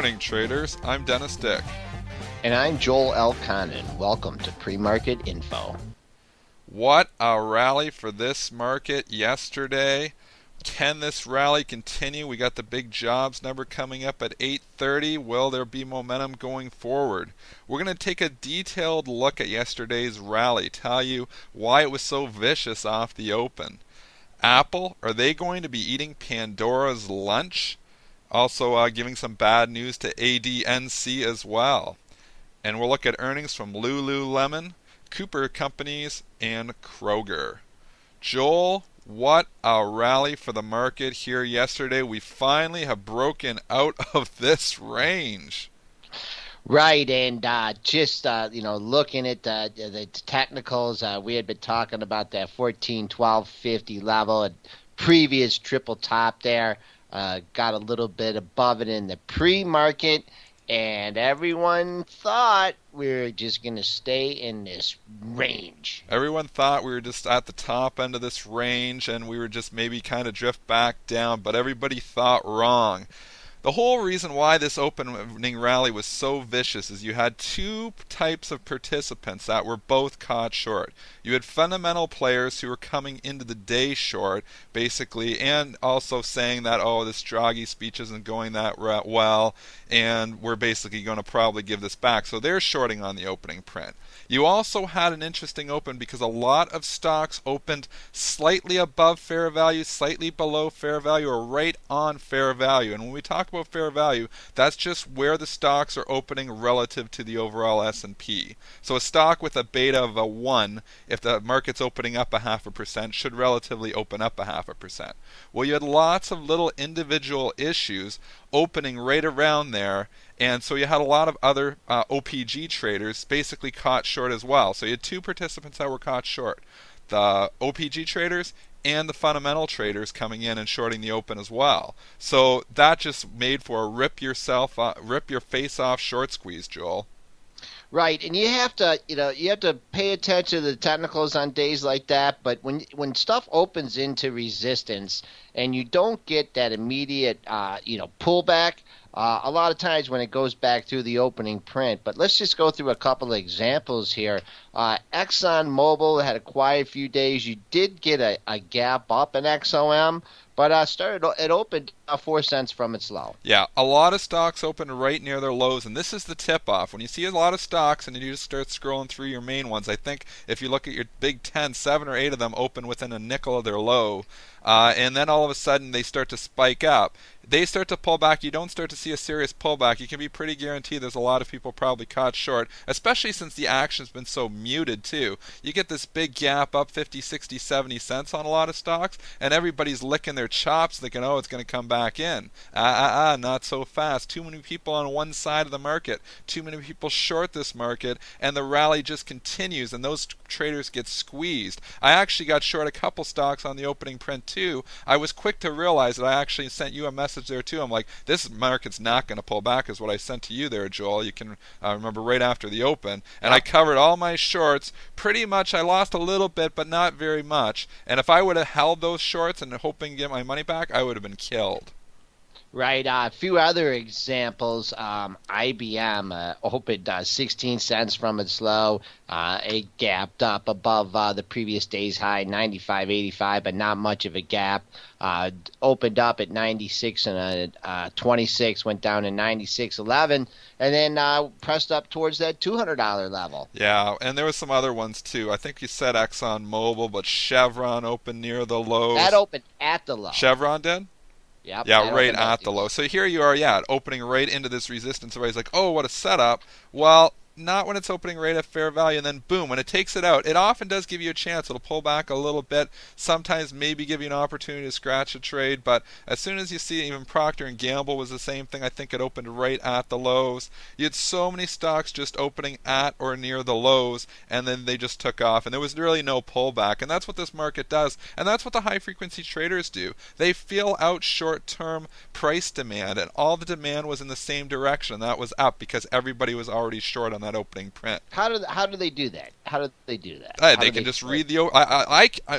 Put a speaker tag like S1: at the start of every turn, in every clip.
S1: morning, traders. I'm Dennis Dick.
S2: And I'm Joel L. Condon. Welcome to Premarket Info.
S1: What a rally for this market yesterday. Can this rally continue? We got the big jobs number coming up at 8:30. Will there be momentum going forward? We're going to take a detailed look at yesterday's rally, tell you why it was so vicious off the open. Apple, are they going to be eating Pandora's lunch? Also giving some bad news to ADNC as well. And we'll look at earnings from Lululemon, Cooper Companies, and Kroger. Joel, what a rally for the market here yesterday. We finally have broken out of this range.
S2: Right, and looking at the technicals, we had been talking about that 14-12.50 level, a previous triple top there. Got a little bit above it in the pre-market, and everyone thought we were just going to stay in this range.
S1: Everyone thought we were just at the top end of this range and we were just maybe kind of drift back down, but everybody thought wrong. The whole reason why this opening rally was so vicious is you had two types of participants that were both caught short. You had fundamental players who were coming into the day short, basically, and also saying that, oh, this Draghi speech isn't going that well, and we're basically going to probably give this back. So they're shorting on the opening print. You also had an interesting open because a lot of stocks opened slightly above fair value, slightly below fair value, or right on fair value. And when we talk about fair value, that's just where the stocks are opening relative to the overall S&P. So a stock with a beta of a 1, if the market's opening up 0.5%, should relatively open up 0.5%. Well, you had lots of little individual issues opening right around there, and so you had a lot of other OPG traders basically caught short as well. So you had two participants that were caught short, the OPG traders and the fundamental traders coming in and shorting the open as well. So that just made for a rip your face off short squeeze, Joel.
S2: Right, and you have to pay attention to the technicals on days like that. But when stuff opens into resistance and you don't get that immediate pullback, a lot of times when it goes back through the opening print. But let's just go through a couple of examples here. ExxonMobil had a quiet few days. You did get a gap up in XOM, but it opened 4 cents from its low.
S1: Yeah, a lot of stocks open right near their lows, and this is the tip-off. When you see a lot of stocks and you just start scrolling through your main ones, I think if you look at your big 10, 7 or 8 of them open within a nickel of their low, and then all of a sudden they start to spike up. They start to pull back. You don't start to see a serious pullback. You can be pretty guaranteed there's a lot of people probably caught short, especially since the action's been so muted too. You get this big gap up 50, 60, 70 cents on a lot of stocks, and everybody's licking their chops thinking, oh, it's going to come back in. Not so fast. Too many people on one side of the market. Too many people short this market, and the rally just continues, and those traders get squeezed. I actually got short a couple stocks on the opening print too. I was quick to realize that I actually sent you a message there too. I'm like, this market's not going to pull back, is what I sent to you there, Joel. You can remember right after the open. And I covered all my shorts. Pretty much I lost a little bit, but not very much. And if I would have held those shorts and hoping to get my money back, I would have been killed.
S2: Right. A few other examples. IBM opened 16 cents from its low. It gapped up above the previous day's high, 95.85, but not much of a gap. Opened up at 96 and 26, went down to 96.11, and then pressed up towards that $200 level.
S1: Yeah, and there was some other ones too. I think you said ExxonMobil, but Chevron opened near the lows.
S2: That opened at the low.
S1: Chevron did?
S2: Yep,
S1: yeah, right at the low. So here you are, opening right into this resistance. Everybody's like, oh, what a setup. Well, not when it's opening right at fair value, and then boom, when it takes it out, it often does give you a chance. It'll pull back a little bit, sometimes maybe give you an opportunity to scratch a trade, but as soon as you see, even Procter & Gamble was the same thing. I think it opened right at the lows. You had so many stocks just opening at or near the lows, and then they just took off, and there was really no pullback, and that's what this market does, and that's what the high-frequency traders do. They feel out short-term price demand, and all the demand was in the same direction. That was up because everybody was already short on that opening print.
S2: How do they do that? do they do that? How
S1: They
S2: do
S1: can
S2: they
S1: just
S2: trade?
S1: read the.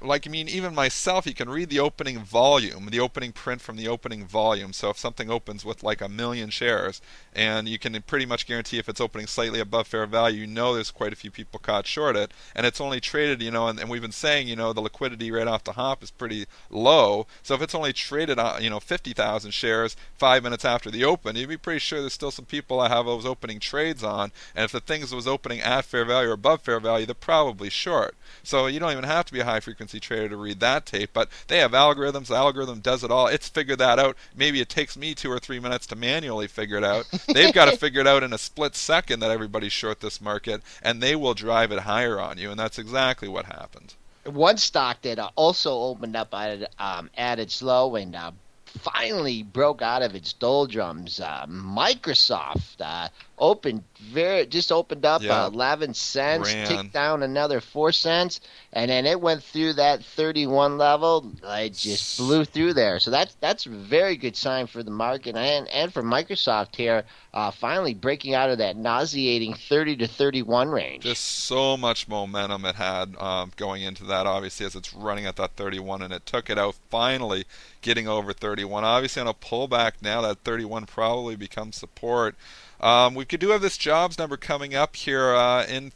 S1: Like, I mean, even myself, you can read the opening volume, the opening print from the opening volume. So if something opens with like 1 million shares, and you can pretty much guarantee if it's opening slightly above fair value, you know there's quite a few people caught short it, and it's only traded, and we've been saying, the liquidity right off the hop is pretty low. So if it's only traded, 50,000 shares 5 minutes after the open, you'd be pretty sure there's still some people that have those opening trades on, and if the things was opening at fair value or above fair value, they're probably short. So you don't even have to be a high frequency trader to read that tape, but they have algorithms. The algorithm does it all. It's figured that out. Maybe it takes me 2 or 3 minutes to manually figure it out. They've got to figure it out in a split second that everybody's short this market, and they will drive it higher on you, and that's exactly what happened.
S2: One stock that also opened up at its low and finally broke out of its doldrums. Microsoft just opened up
S1: Yeah,
S2: 11 cents,
S1: ran.
S2: ticked down another 4 cents, and then it went through that 31 level. It just blew through there. So that's a very good sign for the market and for Microsoft here, finally breaking out of that nauseating 30 to 31 range.
S1: Just so much momentum it had going into that, obviously, as it's running at that 31, and it took it out finally getting over 31. Obviously, on a pullback now, that 31 probably becomes support. We do have this jobs number coming up here in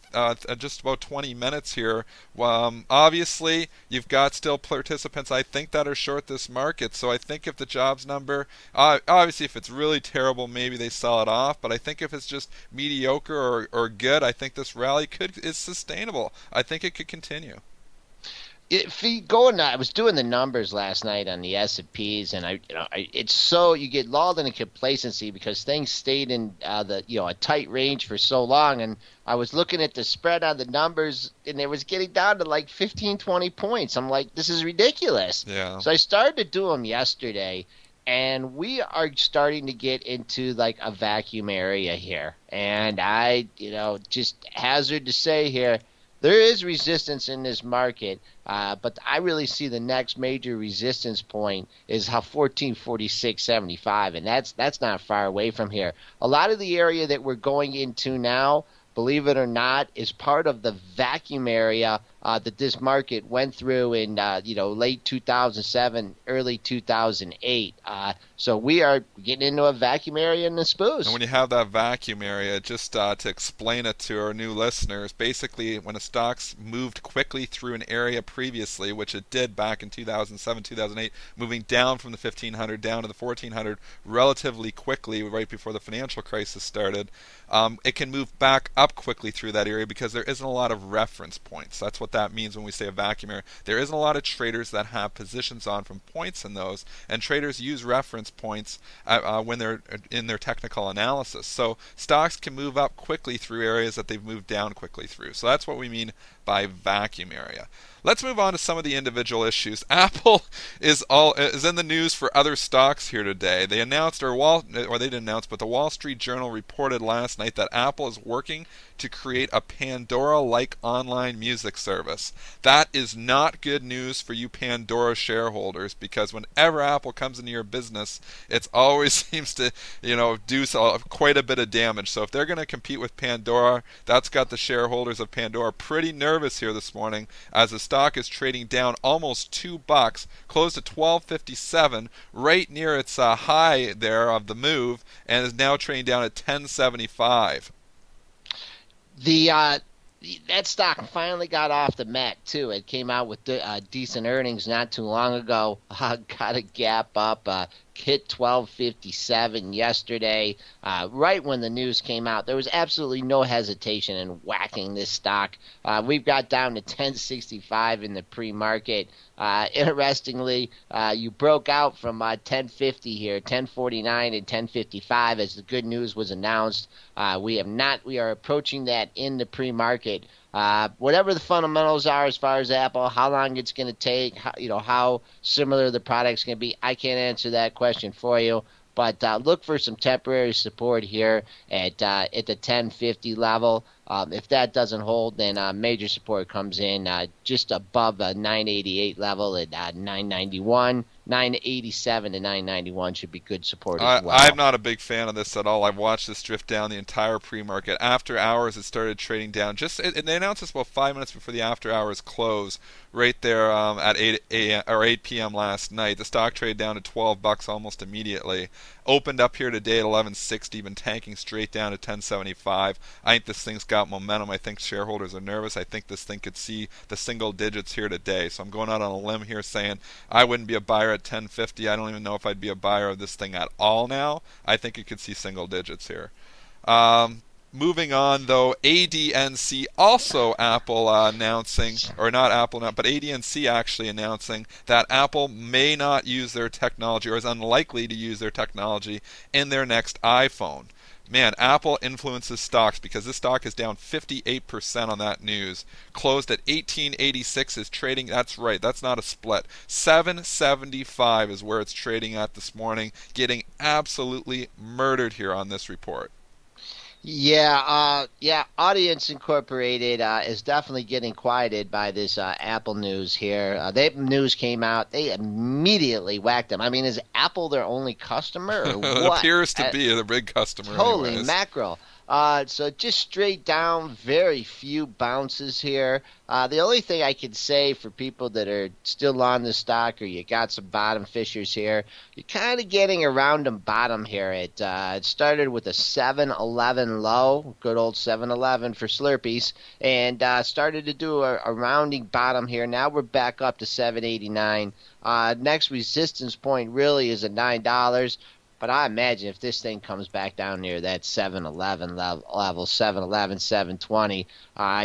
S1: just about 20 minutes here. Obviously, you've got still participants, I think, that are short this market. So I think if the jobs number, obviously, if it's really terrible, maybe they sell it off. But I think if it's just mediocre or good, I think this rally is sustainable. I think it could continue.
S2: If you go and I was doing the numbers last night on the S&Ps, and it's so you get lulled into complacency because things stayed in a tight range for so long, and I was looking at the spread on the numbers, and it was getting down to like 15, 20 points. I'm like, this is ridiculous.
S1: Yeah.
S2: So I started to do them yesterday, and we are starting to get into like a vacuum area here, and I just hazard to say here, there is resistance in this market, but I really see the next major resistance point is how 1446.75, and that's not far away from here. A lot of the area that we're going into now, believe it or not, is part of the vacuum area that this market went through in late 2007, early 2008. So we are getting into a vacuum area in the spoos.
S1: And when you have that vacuum area, just to explain it to our new listeners, basically when a stock's moved quickly through an area previously, which it did back in 2007, 2008, moving down from the 1500 down to the 1400 relatively quickly right before the financial crisis started, it can move back up quickly through that area because there isn't a lot of reference points. That's what that means when we say a vacuum area. There isn't a lot of traders that have positions on from points in those, and traders use reference points when they're in their technical analysis. So stocks can move up quickly through areas that they've moved down quickly through. So that's what we mean by vacuum area. Let's move on to some of the individual issues. Apple is in the news for other stocks here today. They announced, or they didn't announce, but the Wall Street Journal reported last night that Apple is working to create a Pandora-like online music service. That is not good news for you Pandora shareholders, because whenever Apple comes into your business, it always seems to, do quite a bit of damage. So if they're going to compete with Pandora, that's got the shareholders of Pandora pretty nervous here this morning, as the stock is trading down almost $2, closed at 12.57, right near its high there of the move, and is now trading down at 10.75.
S2: That stock finally got off the mat too. It came out with decent earnings not too long ago. Got a gap up. Hit 12.57 yesterday. Right when the news came out, there was absolutely no hesitation in whacking this stock. We've got down to 10.65 in the pre-market. Interestingly, you broke out from 10.50 here, 10.49 and 10.55 as the good news was announced. We are approaching that in the pre-market. Whatever the fundamentals are as far as Apple, how long it's going to take, how similar the product's going to be, I can't answer that question for you. But look for some temporary support here at the 10.50 level. If that doesn't hold, then major support comes in just above the 9.88 level at 9.91. 987 to 991 should be good support as
S1: I'm
S2: well.
S1: not a big fan of this at all. I've watched this drift down the entire pre-market. After hours, it started trading down. They announced this about 5 minutes before the after hours close, right there at 8 a.m. or 8 p.m. last night. The stock traded down to $12 almost immediately. Opened up here today at 1160, been tanking straight down to 1075. I think this thing's got momentum. I think shareholders are nervous. I think this thing could see the single digits here today. So I'm going out on a limb here saying I wouldn't be a buyer at 1050. I don't even know if I'd be a buyer of this thing at all now. I think it could see single digits here. Moving on, though, ADNC also Apple announcing, or not Apple, but ADNC actually announcing that Apple may not use their technology, or is unlikely to use their technology in their next iPhone. Man, Apple influences stocks because this stock is down 58% on that news. Closed at 1886 is trading. That's right. That's not a split. 775 is where it's trading at this morning. Getting absolutely murdered here on this report.
S2: Yeah. Audience Incorporated is definitely getting quieted by this Apple news here. Their news came out, they immediately whacked them. I mean, is Apple their only customer or
S1: It
S2: what?
S1: appears to be the big customer
S2: Holy
S1: anyways.
S2: mackerel. So just straight down, very few bounces here. The only thing I can say for people that are still on the stock or you got some bottom fishers here, you're kind of getting around them bottom here. It started with a 7-11 low, good old 7-11 for Slurpees, and started to do a rounding bottom here. Now we're back up to 789. Next resistance point really is at $9. But I imagine if this thing comes back down near that 7-11 level 7-11, 720,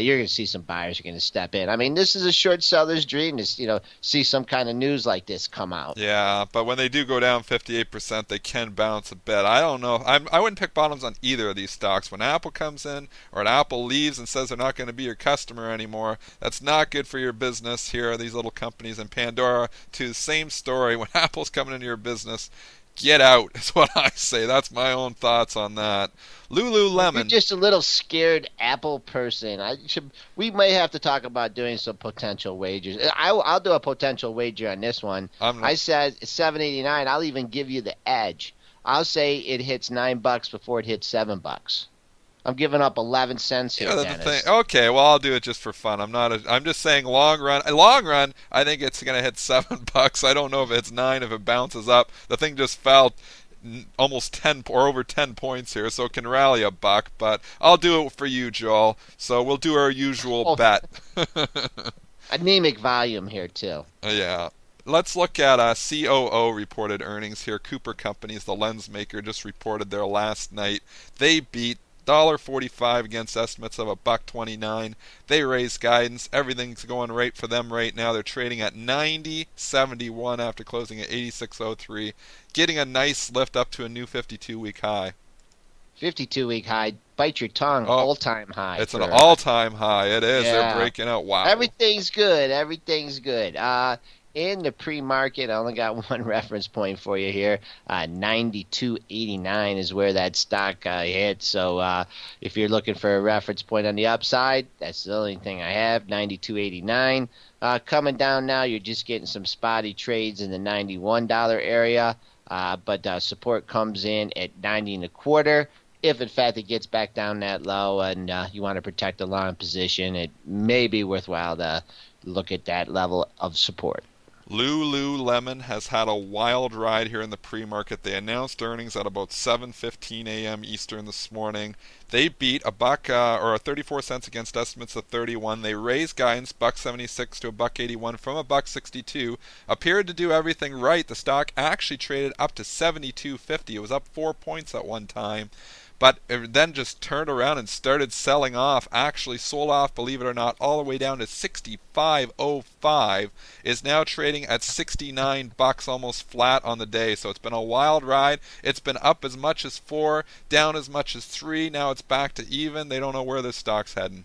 S2: you're going to see some buyers are going to step in. I mean, this is a short seller's dream to see some kind of news like this come out.
S1: Yeah, but when they do go down 58%, they can bounce a bit. I don't know. I wouldn't pick bottoms on either of these stocks. When Apple comes in or an Apple leaves and says they're not going to be your customer anymore, that's not good for your business. Here are these little companies in Pandora. To the same story, when Apple's coming into your business, get out is what I say. That's my own thoughts on that. Lululemon.
S2: You're just a little scared Apple person. We may have to talk about doing some potential wagers. I'll do a potential wager on this one. I said 789. I'll even give you the edge. I'll say it hits $9 before it hits $7. I'm giving up 11 cents here, Dennis.
S1: Okay, well, I'll do it just for fun. I'm just saying long run. Long run, I think it's going to hit $7. I don't know if it's 9 if it bounces up. The thing just fell almost 10 or over 10 points here, so it can rally a buck. But I'll do it for you, Joel. So we'll do our usual bet.
S2: Anemic volume here too.
S1: Yeah. Let's look at COO reported earnings here. Cooper Companies, the lens maker, just reported their last night. They beat $1.45 against estimates of $1.29. They raised guidance. Everything's going right for them right now. They're trading at 90.71 after closing at 86.03, getting a nice lift up to a new 52-week high.
S2: 52-week high. Bite your tongue. All-time high.
S1: It's an all-time high. It is. Yeah. They're breaking out. Wow.
S2: Everything's good. In the pre-market, I only got one reference point for you here. 92.89 is where that stock hit. So if you're looking for a reference point on the upside, that's the only thing I have, 92.89. Coming down now, you're just getting some spotty trades in the $91 area. But support comes in at 90.25. If, in fact, it gets back down that low and you want to protect a long position, it may be worthwhile to look at that level of support.
S1: Lululemon has had a wild ride here in the pre-market. They announced earnings at about 7:15 a.m. Eastern this morning. They beat a buck or 34 cents against estimates of 31. They raised guidance $1.76 to $1.81 from $1.62. Appeared to do everything right. The stock actually traded up to 72.50. It was up 4 points at one time. But it then just turned around and started selling off. Actually sold off, believe it or not, all the way down to 65.05. Is now trading at $69, almost flat on the day. So it's been a wild ride. It's been up as much as 4, down as much as 3. Now it's back to even. They don't know where this stock's heading.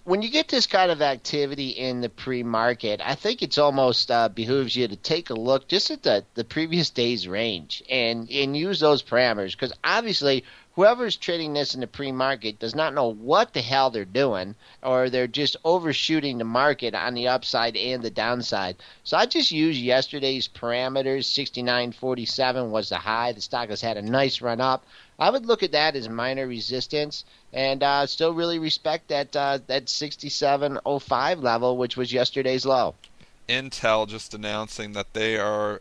S2: When you get this kind of activity in the pre-market, I think it's almost behooves you to take a look just at the previous day's range and use those parameters, because obviously whoever's trading this in the pre-market does not know what the hell they're doing, or they're just overshooting the market on the upside and the downside. So I just use yesterday's parameters. 69.47 was the high. The stock has had a nice run up. I would look at that as minor resistance, and still really respect that 67.05 level, which was yesterday's low.
S1: Intel just announcing that they are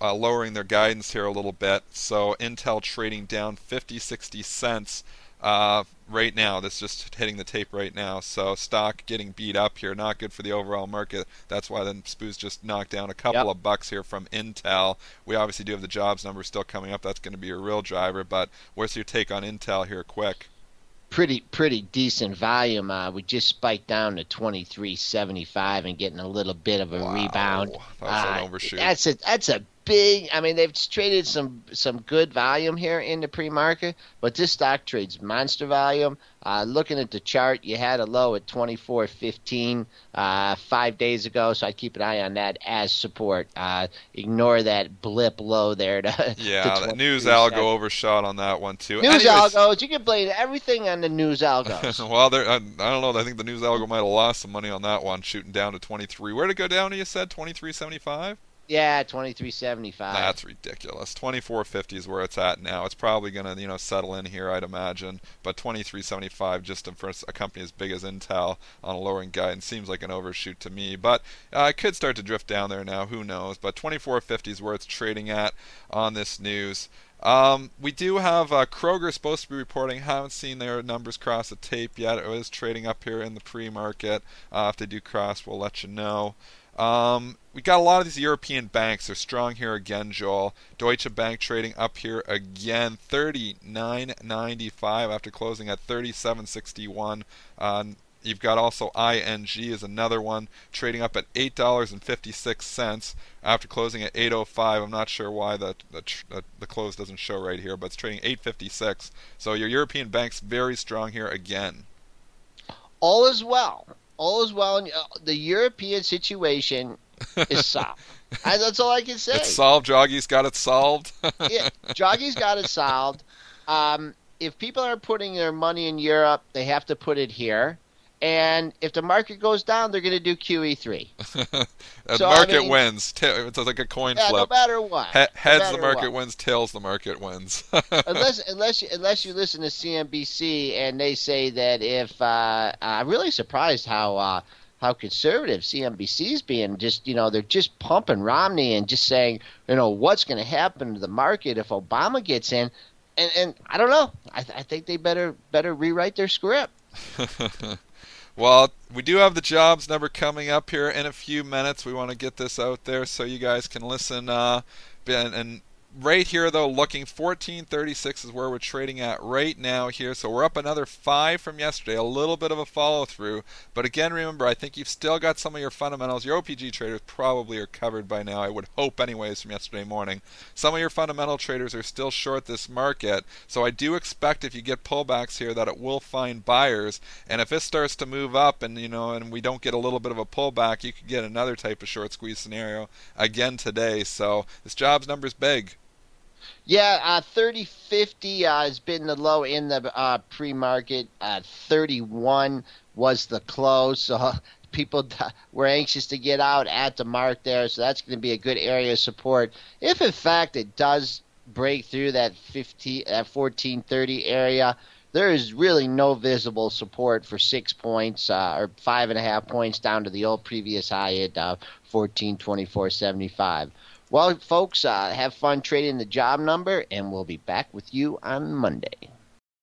S1: lowering their guidance here a little bit. So Intel trading down 50-60 cents right now. That's just hitting the tape right now. So stock getting beat up here. Not good for the overall market. That's why the SPOO's just knocked down a couple of bucks here from Intel. We obviously do have the jobs numbers still coming up. That's going to be a real driver. But what's your take on Intel here, quick?
S2: Pretty decent volume. We just spiked down to 23.75 and getting a little bit of a rebound.
S1: That was an overshoot.
S2: That's a big. I mean, they've traded some good volume here in the pre-market, but this stock trades monster volume. Looking at the chart, you had a low at 24.15 5 days ago, so I'd keep an eye on that as support. Ignore that blip low there.
S1: The news algo overshot on that one too.
S2: News algos, you can blame everything on the news algos.
S1: Well, I don't know. I think the news algo might have lost some money on that one, shooting down to 23. Where'd it go down? You said 23.75.
S2: Yeah, 23.75.
S1: That's ridiculous. 24.50 is where it's at now. It's probably going to, settle in here, I'd imagine. But 23.75 just for a company as big as Intel on a lowering guidance seems like an overshoot to me. But it could start to drift down there now. Who knows? But 24.50 is where it's trading at on this news. We do have Kroger supposed to be reporting. Haven't seen their numbers cross the tape yet. It is trading up here in the pre-market. If they do cross, we'll let you know. We got a lot of these European banks. They're strong here again, Joel. Deutsche Bank trading up here again, 39.95 after closing at 37.61. You've got also ING is another one trading up at $8.56 after closing at 8.05. I'm not sure why the close doesn't show right here, but it's trading 8.56. So your European banks very strong here again.
S2: All is well. All is well. In, the European situation is solved. That's all I can say.
S1: It's solved. Joggy's got it solved.
S2: Yeah, Joggy's got it solved. If people are putting their money in Europe, they have to put it here. And if the market goes down, they're going to do QE3.
S1: The market wins. It's like a coin flip.
S2: No matter what.
S1: Heads the market wins. Tails the market wins.
S2: unless you listen to CNBC and they say that if I'm really surprised how conservative CNBC's being. Just they're just pumping Romney and just saying what's going to happen to the market if Obama gets in. And I don't know. I think they better rewrite their script.
S1: Well, we do have the jobs number coming up here in a few minutes. We want to get this out there so you guys can listen. And right here, though, looking 14.36 is where we're trading at right now here. So we're up another 5 from yesterday, a little bit of a follow-through. But again, remember, I think you've still got some of your fundamentals. Your OPG traders probably are covered by now, I would hope anyways, from yesterday morning. Some of your fundamental traders are still short this market. So I do expect if you get pullbacks here that it will find buyers. And if this starts to move up and, and we don't get a little bit of a pullback, you could get another type of short squeeze scenario again today. So this jobs number is big.
S2: Yeah, 30.50 has been the low in the pre-market. 31 was the close, so people were anxious to get out at the mark there, so that's going to be a good area of support. If, in fact, it does break through that 14.30 area, there is really no visible support for 6 points or 5.5 points down to the old previous high at 14.2475. Well, folks, have fun trading the job number, and we'll be back with you on Monday.